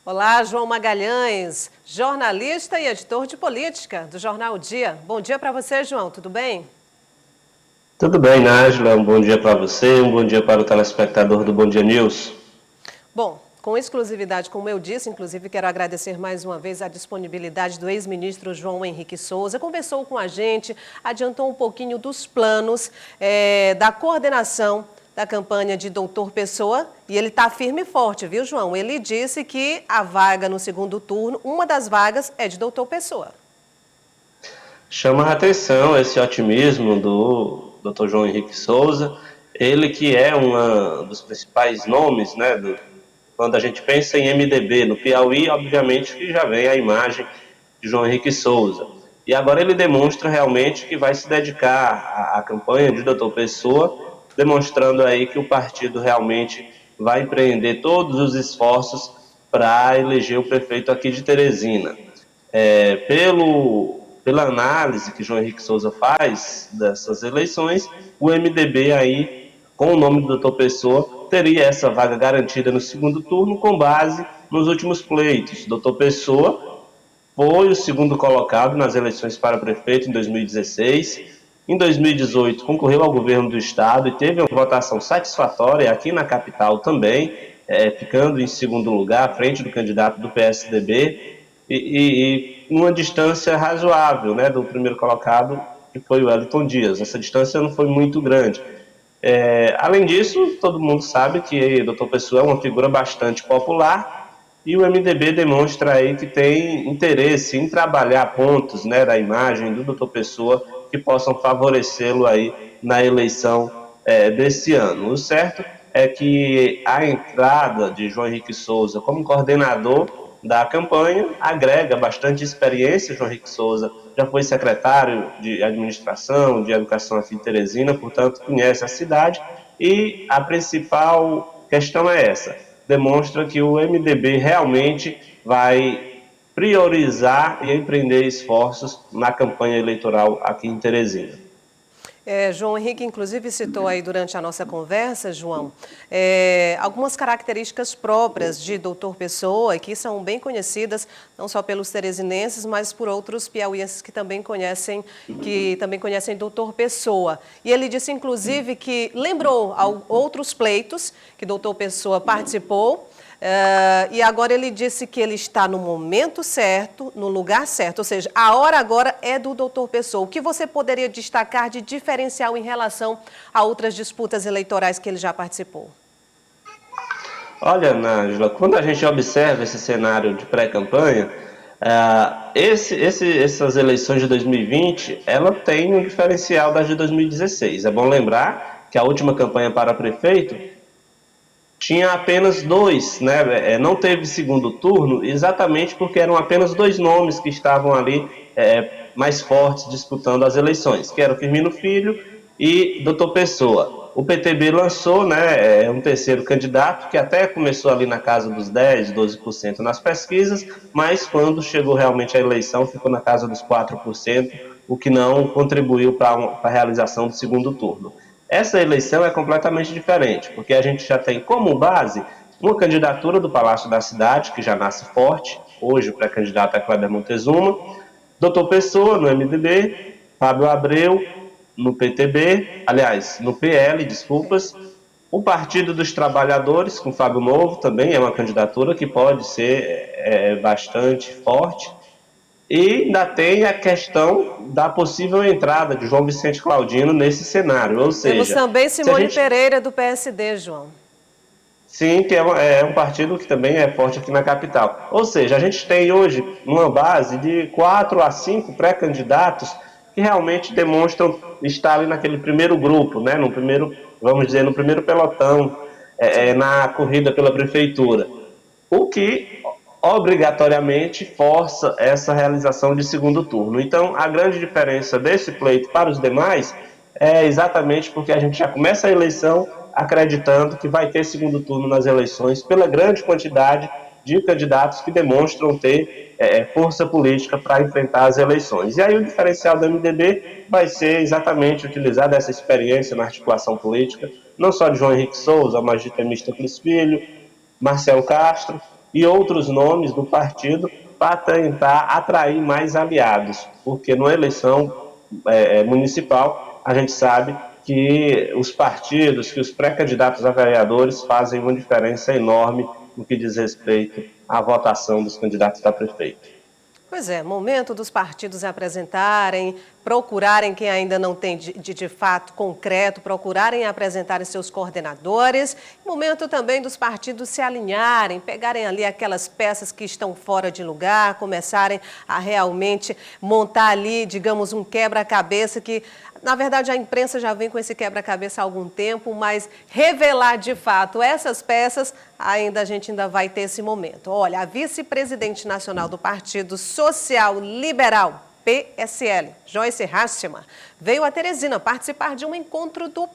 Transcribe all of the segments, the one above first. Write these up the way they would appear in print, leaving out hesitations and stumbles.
Olá, João Magalhães, jornalista e editor de política do Jornal O Dia. Bom dia para você, João, tudo bem? Tudo bem, Nájila, um bom dia para você, um bom dia para o telespectador do Bom Dia News. Bom, com exclusividade, como eu disse, inclusive quero agradecer mais uma vez a disponibilidade do ex-ministro João Henrique Souza. Conversou com a gente, adiantou um pouquinho dos planos da coordenação da campanha de Doutor Pessoa, e ele está firme e forte, viu, João? Ele disse que a vaga no segundo turno, uma das vagas é de Doutor Pessoa. Chama a atenção esse otimismo do Dr. João Henrique Souza, ele que é um dos principais nomes, né, quando a gente pensa em MDB no Piauí, obviamente que já vem a imagem de João Henrique Souza. E agora ele demonstra realmente que vai se dedicar à campanha de Doutor Pessoa, demonstrando aí que o partido realmente vai empreender todos os esforços para eleger o prefeito aqui de Teresina. Pela análise que João Henrique Souza faz dessas eleições, o MDB aí, com o nome do doutor Pessoa, teria essa vaga garantida no segundo turno com base nos últimos pleitos. Doutor Pessoa foi o segundo colocado nas eleições para prefeito em 2016. Em 2018, concorreu ao governo do estado e teve uma votação satisfatória aqui na capital também, ficando em segundo lugar, à frente do candidato do PSDB, e uma distância razoável, né, do primeiro colocado, que foi o Wellington Dias. Essa distância não foi muito grande. Além disso, todo mundo sabe que o Dr. Pessoa é uma figura bastante popular, e o MDB demonstra aí que tem interesse em trabalhar pontos, né, da imagem do Dr. Pessoa que possam favorecê-lo aí na eleição desse ano. O certo é que a entrada de João Henrique Souza como coordenador da campanha agrega bastante experiência. João Henrique Souza já foi secretário de administração, de educação aqui em Teresina, portanto conhece a cidade, e a principal questão é essa: demonstra que o MDB realmente vai priorizar e empreender esforços na campanha eleitoral aqui em Teresina. João Henrique, inclusive, citou aí durante a nossa conversa, João, algumas características próprias de Doutor Pessoa, que são bem conhecidas, não só pelos teresinenses, mas por outros piauienses que também conhecem Doutor Pessoa. E ele disse, inclusive, que lembrou outros pleitos que Doutor Pessoa participou. E agora ele disse que ele está no momento certo, no lugar certo, ou seja, a hora agora é do doutor Pessoa. O que você poderia destacar de diferencial em relação a outras disputas eleitorais que ele já participou? Olha, Nájila, quando a gente observa esse cenário de pré-campanha, essas eleições de 2020, ela tem um diferencial das de 2016. É bom lembrar que a última campanha para prefeito tinha apenas dois, né? Não teve segundo turno, exatamente porque eram apenas dois nomes que estavam ali mais fortes disputando as eleições, que era o Firmino Filho e Dr. Pessoa. O PTB lançou, né, um terceiro candidato, que até começou ali na casa dos 10, 12% nas pesquisas, mas quando chegou realmente a eleição ficou na casa dos 4%, o que não contribuiu para a realização do segundo turno. Essa eleição é completamente diferente, porque a gente já tem como base uma candidatura do Palácio da Cidade, que já nasce forte. Hoje o pré-candidato é Kleber Montezuma, doutor Pessoa no MDB, Fábio Abreu no PTB, aliás, no PL, desculpas, o Partido dos Trabalhadores, com Fábio Novo, também é uma candidatura que pode ser bastante forte. E ainda tem a questão da possível entrada de João Vicente Claudino nesse cenário. Ou Temos seja, também se a Simone gente. Pereira, do PSD, João. Sim, que é um partido que também é forte aqui na capital. Ou seja, a gente tem hoje uma base de 4 a 5 pré-candidatos que realmente demonstram estar ali naquele primeiro grupo, né? No primeiro, vamos dizer, no primeiro pelotão, na corrida pela prefeitura. O que obrigatoriamente força essa realização de segundo turno. Então, a grande diferença desse pleito para os demais é exatamente porque a gente já começa a eleição acreditando que vai ter segundo turno nas eleições pela grande quantidade de candidatos que demonstram ter força política para enfrentar as eleições. E aí o diferencial do MDB vai ser exatamente utilizar essa experiência na articulação política, não só de João Henrique Souza, mas de Temístocles Filho, Marcelo Castro, e outros nomes do partido para tentar atrair mais aliados, porque numa eleição municipal a gente sabe que os partidos, que os pré-candidatos a vereadores fazem uma diferença enorme no que diz respeito à votação dos candidatos a prefeito. Pois é, momento dos partidos apresentarem, procurarem quem ainda não tem de fato concreto, procurarem apresentarem seus coordenadores. Momento também dos partidos se alinharem, pegarem ali aquelas peças que estão fora de lugar, começarem a realmente montar ali, digamos, um quebra-cabeça que, na verdade, a imprensa já vem com esse quebra-cabeça há algum tempo, mas revelar de fato essas peças, a gente ainda vai ter esse momento. Olha, a vice-presidente nacional do Partido Social Liberal, PSL, Joyce Hasselmann, veio a Teresina participar de um encontro do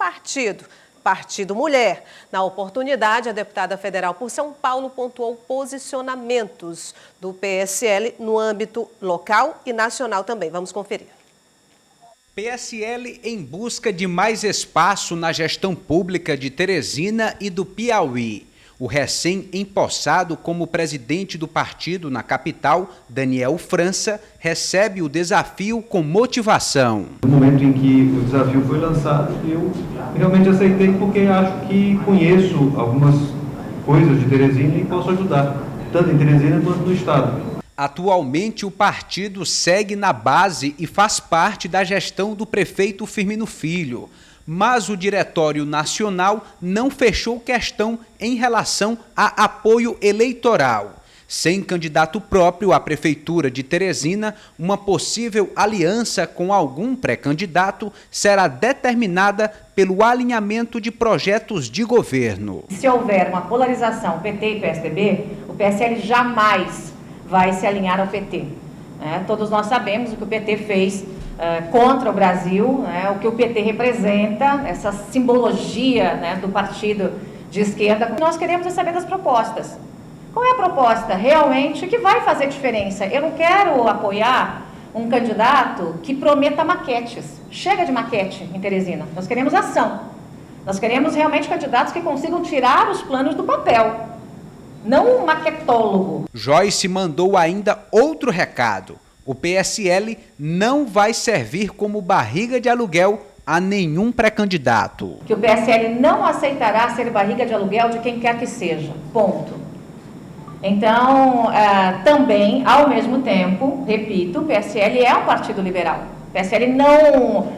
Partido Mulher. Na oportunidade, a deputada federal por São Paulo pontuou posicionamentos do PSL no âmbito local e nacional também. Vamos conferir. PSL em busca de mais espaço na gestão pública de Teresina e do Piauí. O recém-empossado como presidente do partido na capital, Daniel França, recebe o desafio com motivação. No momento em que o desafio foi lançado, eu realmente aceitei porque acho que conheço algumas coisas de Teresina e posso ajudar, tanto em Teresina quanto no estado. Atualmente, o partido segue na base e faz parte da gestão do prefeito Firmino Filho, mas o Diretório Nacional não fechou questão em relação a apoio eleitoral. Sem candidato próprio à Prefeitura de Teresina, uma possível aliança com algum pré-candidato será determinada pelo alinhamento de projetos de governo. Se houver uma polarização PT e PSDB, o PSL jamais vai se alinhar ao PT. Todos nós sabemos o que o PT fez contra o Brasil, o que o PT representa, essa simbologia do partido de esquerda. Nós queremos saber das propostas. Qual é a proposta realmente que vai fazer diferença? Eu não quero apoiar um candidato que prometa maquetes. Chega de maquete em Teresina. Nós queremos ação. Nós queremos realmente candidatos que consigam tirar os planos do papel. Não um maquetólogo. Joyce mandou ainda outro recado. O PSL não vai servir como barriga de aluguel a nenhum pré-candidato. Que o PSL não aceitará ser barriga de aluguel de quem quer que seja. Ponto. Então, também, ao mesmo tempo, repito, o PSL é um partido liberal. O PSL não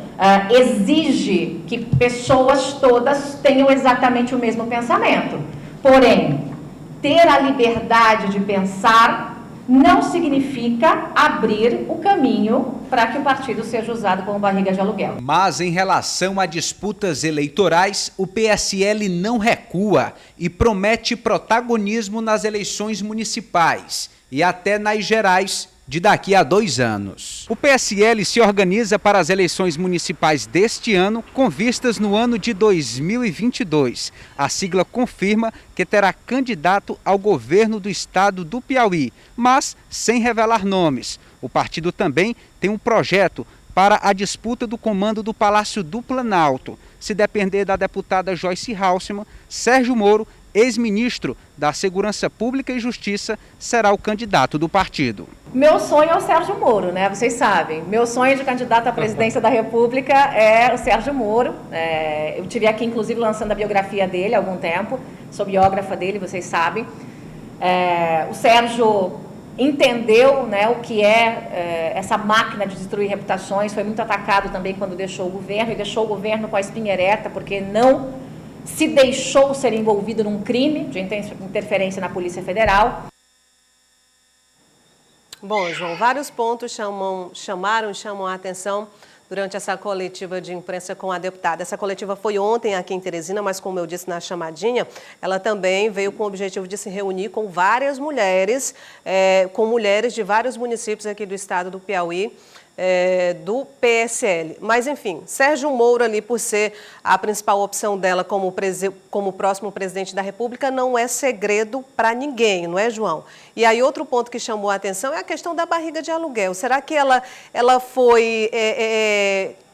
exige que pessoas todas tenham exatamente o mesmo pensamento. Porém, ter a liberdade de pensar não significa abrir o caminho para que o partido seja usado como barriga de aluguel. Mas em relação a disputas eleitorais, o PSL não recua e promete protagonismo nas eleições municipais e até nas gerais de daqui a 2 anos. O PSL se organiza para as eleições municipais deste ano, com vistas no ano de 2022. A sigla confirma que terá candidato ao governo do estado do Piauí, mas sem revelar nomes. O partido também tem um projeto para a disputa do comando do Palácio do Planalto. Se depender da deputada Joyce Hasselmann, Sérgio Moro, ex-ministro da Segurança Pública e Justiça, será o candidato do partido. Meu sonho é o Sérgio Moro, vocês sabem. Meu sonho de candidato à presidência da República é o Sérgio Moro. Eu tive aqui, inclusive, lançando a biografia dele há algum tempo. Sou biógrafa dele, vocês sabem. O Sérgio entendeu o que é essa máquina de destruir reputações. Foi muito atacado também quando deixou o governo, e deixou o governo com a espinha ereta, porque não se deixou ser envolvido num crime de interferência na Polícia Federal. Bom, João, vários pontos chamam a atenção durante essa coletiva de imprensa com a deputada. Essa coletiva foi ontem aqui em Teresina, mas como eu disse na chamadinha, ela também veio com o objetivo de se reunir com várias mulheres, com mulheres de vários municípios aqui do estado do Piauí, do PSL. Mas, enfim, Sérgio Moro ali, por ser a principal opção dela como próximo presidente da República, não é segredo para ninguém, não é, João? E aí outro ponto que chamou a atenção é a questão da barriga de aluguel. Será que ela foi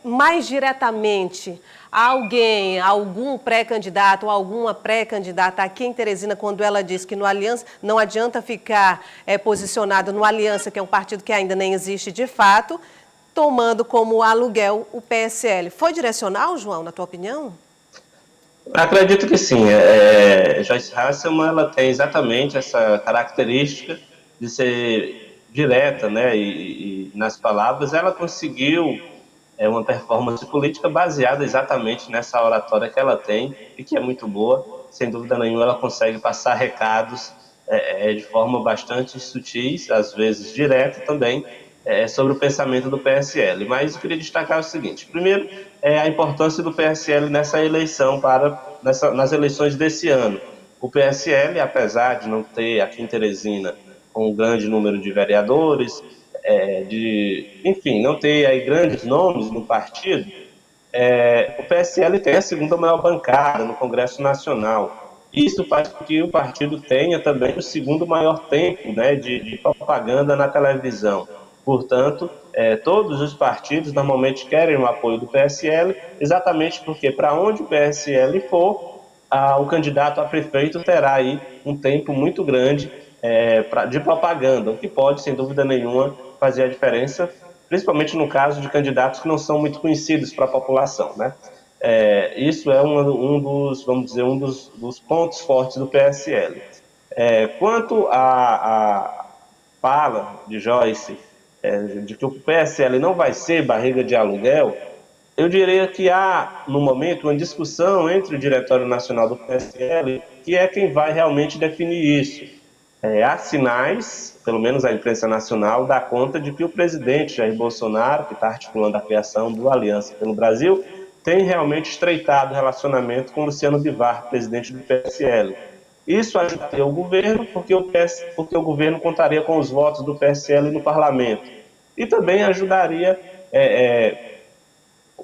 mais diretamente a alguém, a algum pré-candidato ou alguma pré-candidata aqui em Teresina, quando ela diz que no Aliança não adianta ficar posicionado no Aliança, que é um partido que ainda nem existe de fato, tomando como aluguel o PSL. Foi direcional, João, na tua opinião? Acredito que sim. Joyce Hasselmann, ela tem exatamente essa característica de ser direta, né? E nas palavras, ela conseguiu uma performance política baseada exatamente nessa oratória que ela tem e que é muito boa. Sem dúvida nenhuma, ela consegue passar recados de forma bastante sutis, às vezes direta também, sobre o pensamento do PSL. Mas eu queria destacar o seguinte: primeiro, a importância do PSL nessa eleição, nas eleições desse ano. O PSL, apesar de não ter aqui em Teresina um grande número de vereadores, enfim, não ter aí grandes nomes no partido, o PSL tem a segunda maior bancada no Congresso Nacional. Isso faz com que o partido tenha também o segundo maior tempo, né, de propaganda na televisão. Portanto, todos os partidos normalmente querem o apoio do PSL, exatamente porque para onde o PSL for, o candidato a prefeito terá aí um tempo muito grande de propaganda, o que pode, sem dúvida nenhuma, fazer a diferença, principalmente no caso de candidatos que não são muito conhecidos para a população, né? Isso é um dos, vamos dizer, um dos pontos fortes do PSL. Quanto à fala de Joyce, de que o PSL não vai ser barriga de aluguel, eu diria que há, no momento, uma discussão entre o Diretório Nacional do PSL, que é quem vai realmente definir isso. Há sinais, pelo menos a imprensa nacional, dá conta de que o presidente Jair Bolsonaro, que está articulando a criação do Aliança pelo Brasil, tem realmente estreitado o relacionamento com Luciano Bivar, presidente do PSL. Isso ajudaria o governo, porque o governo contaria com os votos do PSL no parlamento. E também ajudaria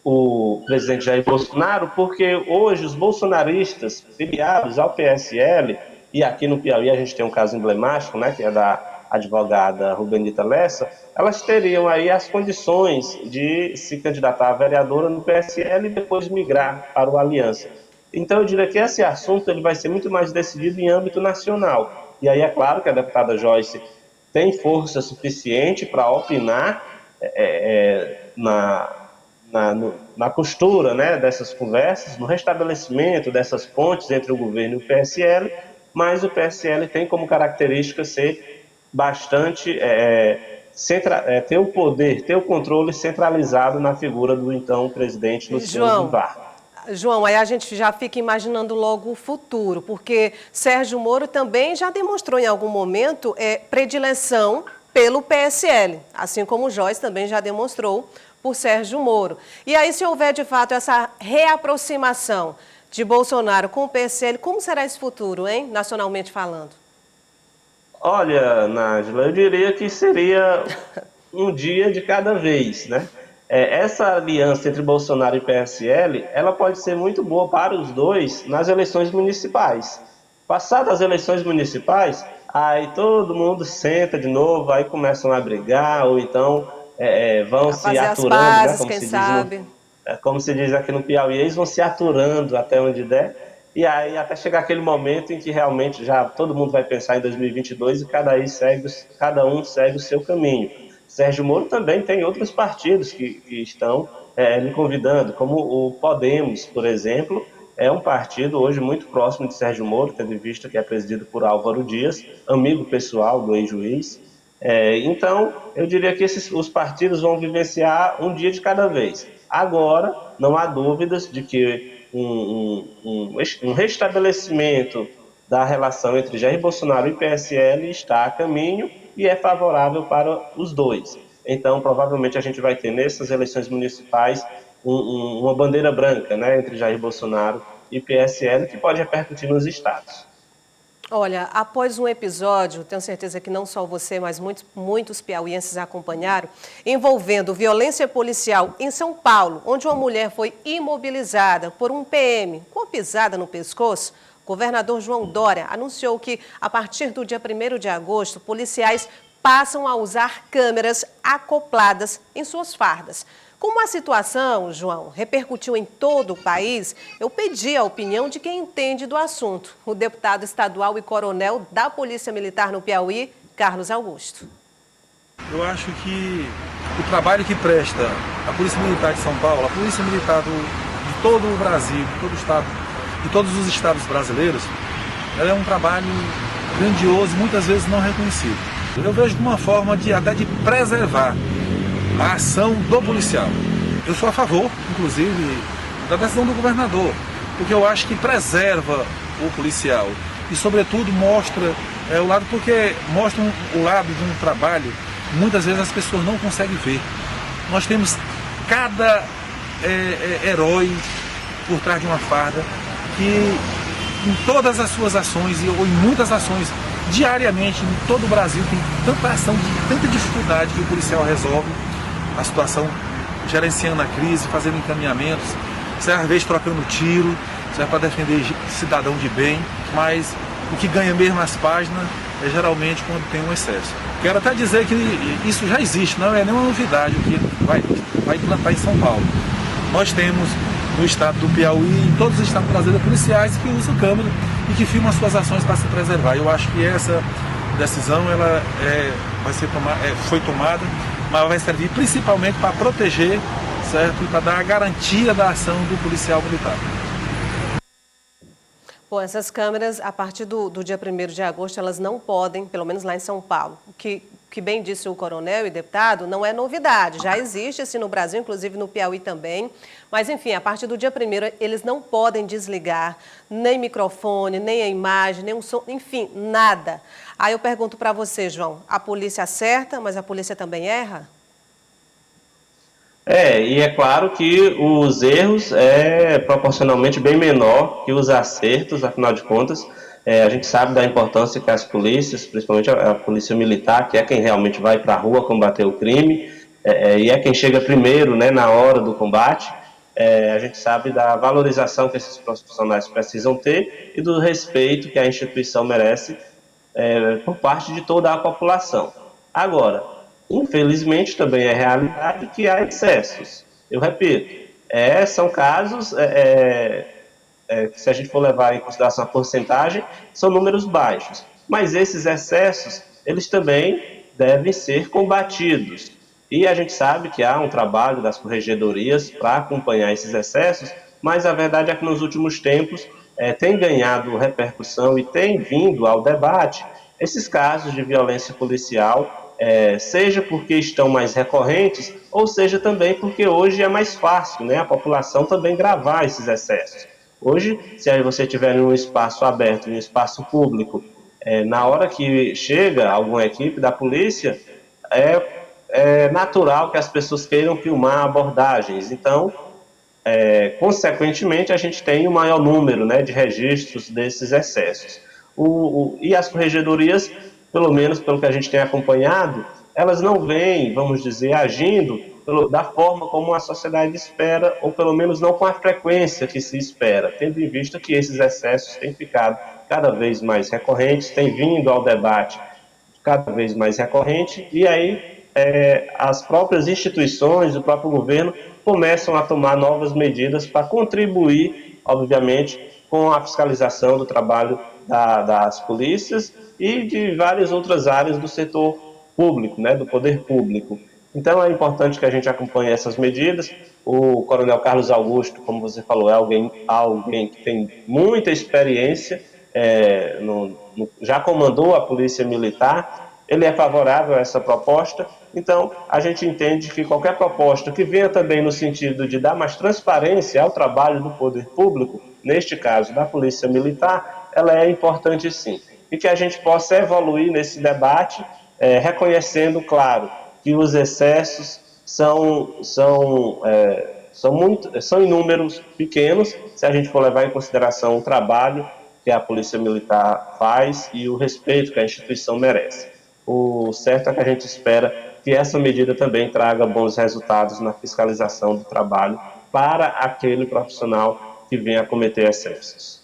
o presidente Jair Bolsonaro, porque hoje os bolsonaristas filiados ao PSL, e aqui no Piauí a gente tem um caso emblemático, né, que é da advogada Rubenita Lessa, elas teriam aí as condições de se candidatar a vereadora no PSL e depois migrar para o Aliança. Então eu diria que esse assunto ele vai ser muito mais decidido em âmbito nacional. E aí é claro que a deputada Joyce tem força suficiente para opinar na costura, né, dessas conversas, no restabelecimento dessas pontes entre o governo e o PSL, mas o PSL tem como característica ser bastante ter o poder, ter o controle centralizado na figura do então presidente Luciano Bivar. João, aí a gente já fica imaginando logo o futuro, porque Sérgio Moro também já demonstrou em algum momento predileção pelo PSL, assim como o Joyce também já demonstrou por Sérgio Moro. E aí, se houver de fato essa reaproximação de Bolsonaro com o PSL, como será esse futuro, hein, nacionalmente falando? Olha, Nájila, eu diria que seria um dia de cada vez, né? Essa aliança entre Bolsonaro e PSL, ela pode ser muito boa para os dois nas eleições municipais. Passadas as eleições municipais, aí todo mundo senta de novo, aí começam a brigar, ou então vão se aturando, né? Como se diz como se diz aqui no Piauí, eles vão se aturando até onde der, e aí até chegar aquele momento em que realmente já todo mundo vai pensar em 2022 e cada um segue o seu caminho. Sérgio Moro também tem outros partidos que estão lhe convidando, como o Podemos, por exemplo, é um partido hoje muito próximo de Sérgio Moro, tendo em vista que é presidido por Álvaro Dias, amigo pessoal do ex-juiz. Então, eu diria que os partidos vão vivenciar um dia de cada vez. Agora, não há dúvidas de que um restabelecimento da relação entre Jair Bolsonaro e PSL está a caminho e é favorável para os dois. Então, provavelmente, a gente vai ter nessas eleições municipais uma bandeira branca, né, entre Jair Bolsonaro e PSL, que pode repercutir nos estados. Olha, após um episódio, tenho certeza que não só você, mas muitos piauienses acompanharam, envolvendo violência policial em São Paulo, onde uma mulher foi imobilizada por um PM com a pisada no pescoço, o governador João Dória anunciou que, a partir do dia 1º de agosto, policiais passam a usar câmeras acopladas em suas fardas. Como a situação, João, repercutiu em todo o país, eu pedi a opinião de quem entende do assunto, o deputado estadual e coronel da Polícia Militar no Piauí, Carlos Augusto. Eu acho que o trabalho que presta a Polícia Militar de São Paulo, a Polícia Militar de todo o Brasil, de todo o estado, de todos os estados brasileiros, ela é um trabalho grandioso e muitas vezes não reconhecido. Eu vejo como uma forma até de preservar a ação do policial. Eu sou a favor, inclusive, da decisão do governador, porque eu acho que preserva o policial e, sobretudo, mostra o lado, porque mostra o lado de um trabalho que muitas vezes as pessoas não conseguem ver. Nós temos cada herói por trás de uma farda que, em todas as suas ações, ou em muitas ações, diariamente, em todo o Brasil, tem tanta ação, tanta dificuldade que o policial resolve a situação, gerenciando a crise, fazendo encaminhamentos, às vezes trocando tiro, para defender cidadão de bem, mas o que ganha mesmo as páginas é geralmente quando tem um excesso. Quero até dizer que isso já existe, não é nenhuma novidade o que vai implantar em São Paulo. Nós temos no estado do Piauí, em todos os estados brasileiros, policiais que usam câmera e que filmam as suas ações para se preservar. Eu acho que essa decisão foi tomada, mas vai servir principalmente para proteger, certo? E para dar a garantia da ação do policial militar. Bom, essas câmeras, a partir do dia 1º de agosto, elas não podem, pelo menos lá em São Paulo, o que bem disse o coronel e deputado, não é novidade, já existe assim no Brasil, inclusive no Piauí também, mas enfim, a partir do dia 1º, eles não podem desligar nem microfone, nem a imagem, nem o som, enfim, nada. Aí eu pergunto para você, João, a polícia acerta, mas a polícia também erra? E é claro que os erros é proporcionalmente bem menor que os acertos, afinal de contas, a gente sabe da importância que as polícias, principalmente a polícia militar, que é quem realmente vai para a rua combater o crime, e é quem chega primeiro, né, na hora do combate, a gente sabe da valorização que esses profissionais precisam ter e do respeito que a instituição merece por parte de toda a população. Agora, infelizmente também é realidade que há excessos. Eu repito, são casos que, se a gente for levar em consideração a porcentagem, são números baixos. Mas esses excessos, eles também devem ser combatidos. E a gente sabe que há um trabalho das corregedorias para acompanhar esses excessos, mas a verdade é que nos últimos tempos tem ganhado repercussão e tem vindo ao debate esses casos de violência policial, seja porque estão mais recorrentes, ou seja também porque hoje é mais fácil, né, a população também gravar esses excessos. Hoje, se você estiver em um espaço aberto, em um espaço público, na hora que chega alguma equipe da polícia, é natural que as pessoas queiram filmar abordagens. Então, consequentemente, a gente tem um maior número, né, de registros desses excessos. E as corregedorias, pelo menos pelo que a gente tem acompanhado, elas não vêm, vamos dizer, agindo da forma como a sociedade espera, ou pelo menos não com a frequência que se espera, tendo em vista que esses excessos têm ficado cada vez mais recorrentes, têm vindo ao debate cada vez mais recorrente, e aí as próprias instituições, o próprio governo, começam a tomar novas medidas para contribuir, obviamente, com a fiscalização do trabalho das polícias e de várias outras áreas do setor público, né, do poder público. Então é importante que a gente acompanhe essas medidas. O coronel Carlos Augusto, como você falou, é alguém que tem muita experiência, já comandou a Polícia Militar, ele é favorável a essa proposta, então a gente entende que qualquer proposta que venha também no sentido de dar mais transparência ao trabalho do poder público, neste caso da Polícia Militar, ela é importante sim, e que a gente possa evoluir nesse debate, reconhecendo, claro, que os excessos são em números pequenos, se a gente for levar em consideração o trabalho que a Polícia Militar faz e o respeito que a instituição merece. O certo é que a gente espera que essa medida também traga bons resultados na fiscalização do trabalho para aquele profissional que venha a cometer excessos.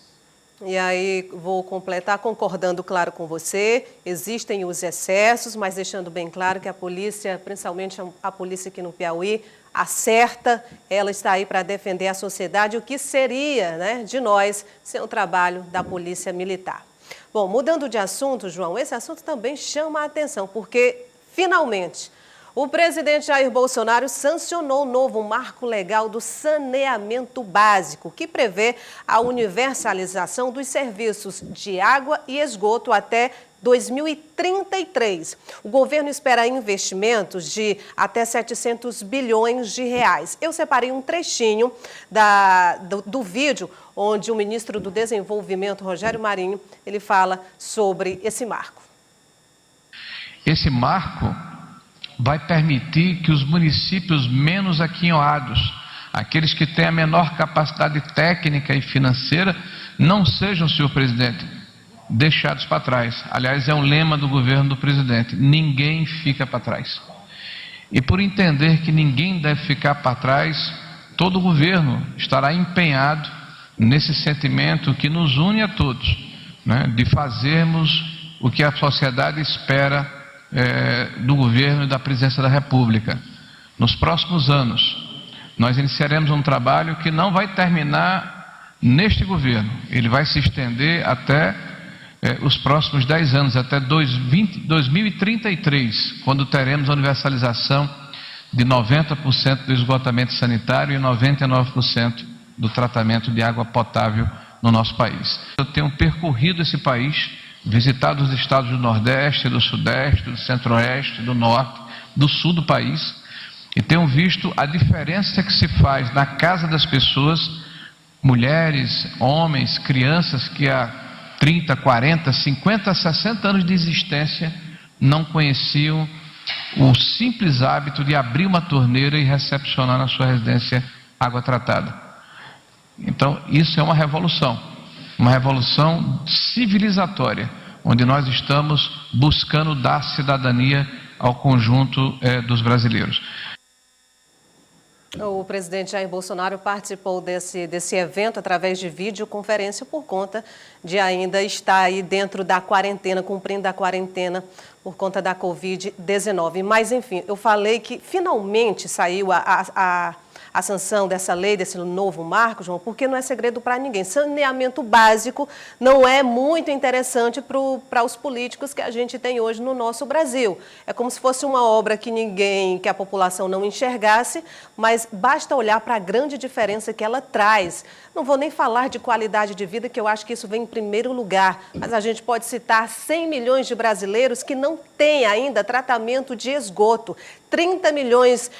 E aí vou completar concordando, claro, com você. Existem os excessos, mas deixando bem claro que a polícia, principalmente a polícia aqui no Piauí, acerta. Ela está aí para defender a sociedade, o que seria, né, de nós sem o trabalho da polícia militar. Bom, mudando de assunto, João, esse assunto também chama a atenção, porque finalmente o presidente Jair Bolsonaro sancionou o novo marco legal do saneamento básico, que prevê a universalização dos serviços de água e esgoto até 2033. O governo espera investimentos de até 700 bilhões de reais. Eu separei um trechinho do vídeo onde o ministro do Desenvolvimento, Rogério Marinho, ele fala sobre esse marco. Esse marco vai permitir que os municípios menos aquinhoados, aqueles que têm a menor capacidade técnica e financeira, não sejam, senhor presidente, deixados para trás. Aliás, é um lema do governo do presidente: ninguém fica para trás. E por entender que ninguém deve ficar para trás, todo o governo estará empenhado nesse sentimento que nos une a todos, né, de fazermos o que a sociedade espera do governo e da presidência da República. Nos próximos anos, nós iniciaremos um trabalho que não vai terminar neste governo. Ele vai se estender até os próximos 10 anos, até 2033, quando teremos a universalização de 90% do esgotamento sanitário e 99% do tratamento de água potável no nosso país. Eu tenho percorrido esse país, visitado os estados do Nordeste, do Sudeste, do Centro-Oeste, do Norte, do Sul do país, e tenho visto a diferença que se faz na casa das pessoas, mulheres, homens, crianças que há 30, 40, 50, 60 anos de existência não conheciam o simples hábito de abrir uma torneira e recepcionar na sua residência água tratada. Então, isso é uma revolução civilizatória, onde nós estamos buscando dar cidadania ao conjunto dos brasileiros. O presidente Jair Bolsonaro participou desse evento através de videoconferência por conta de ainda estar aí dentro da quarentena, cumprindo a quarentena por conta da Covid-19. Mas, enfim, eu falei que finalmente saiu a sanção dessa lei, desse novo marco, João, porque não é segredo para ninguém. Saneamento básico não é muito interessante para os políticos que a gente tem hoje no nosso Brasil. É como se fosse uma obra que a população não enxergasse, mas basta olhar para a grande diferença que ela traz. Não vou nem falar de qualidade de vida, que eu acho que isso vem em primeiro lugar, mas a gente pode citar 100 milhões de brasileiros que não têm ainda tratamento de esgoto, 30 milhões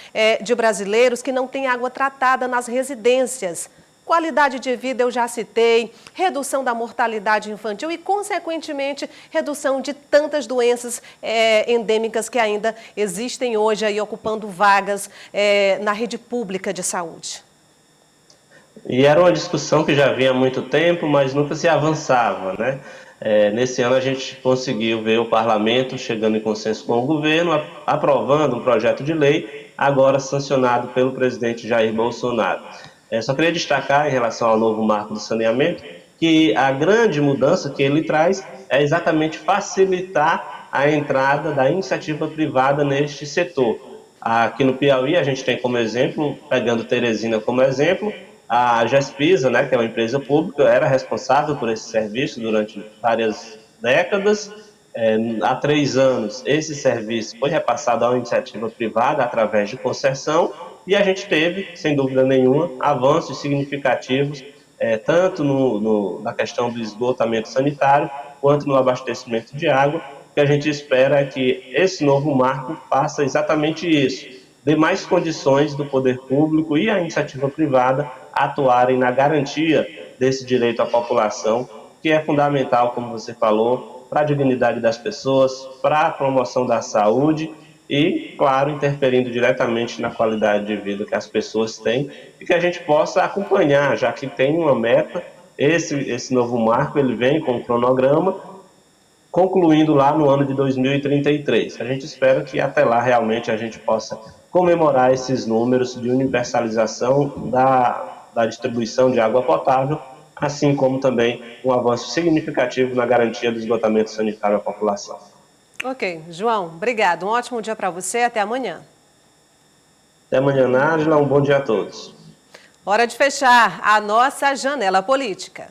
de brasileiros que não têm água tratada nas residências. Qualidade de vida eu já citei, redução da mortalidade infantil e, consequentemente, redução de tantas doenças endêmicas que ainda existem hoje aí ocupando vagas na rede pública de saúde. E era uma discussão que já vinha há muito tempo, mas nunca se avançava, né? Nesse ano a gente conseguiu ver o parlamento chegando em consenso com o governo, aprovando um projeto de lei, agora sancionado pelo presidente Jair Bolsonaro. Só queria destacar em relação ao novo marco do saneamento, que a grande mudança que ele traz é exatamente facilitar a entrada da iniciativa privada neste setor. Aqui no Piauí a gente tem como exemplo, pegando Teresina como exemplo, a Gespisa, né, que é uma empresa pública, era responsável por esse serviço durante várias décadas. Há 3 anos, esse serviço foi repassado a uma iniciativa privada através de concessão e a gente teve, sem dúvida nenhuma, avanços significativos, tanto na questão do esgotamento sanitário, quanto no abastecimento de água. O que a gente espera é que esse novo marco faça exatamente isso, dê mais condições do poder público e a iniciativa privada atuarem na garantia desse direito à população, que é fundamental, como você falou, para a dignidade das pessoas, para a promoção da saúde e, claro, interferindo diretamente na qualidade de vida que as pessoas têm e que a gente possa acompanhar, já que tem uma meta. Esse novo marco ele vem com um cronograma, concluindo lá no ano de 2033. A gente espera que até lá realmente a gente possa comemorar esses números de universalização da distribuição de água potável assim como também um avanço significativo na garantia do esgotamento sanitário à população. Ok, João, obrigado. Um ótimo dia para você, até amanhã. Até amanhã, Nájila, um bom dia a todos. Hora de fechar a nossa janela política.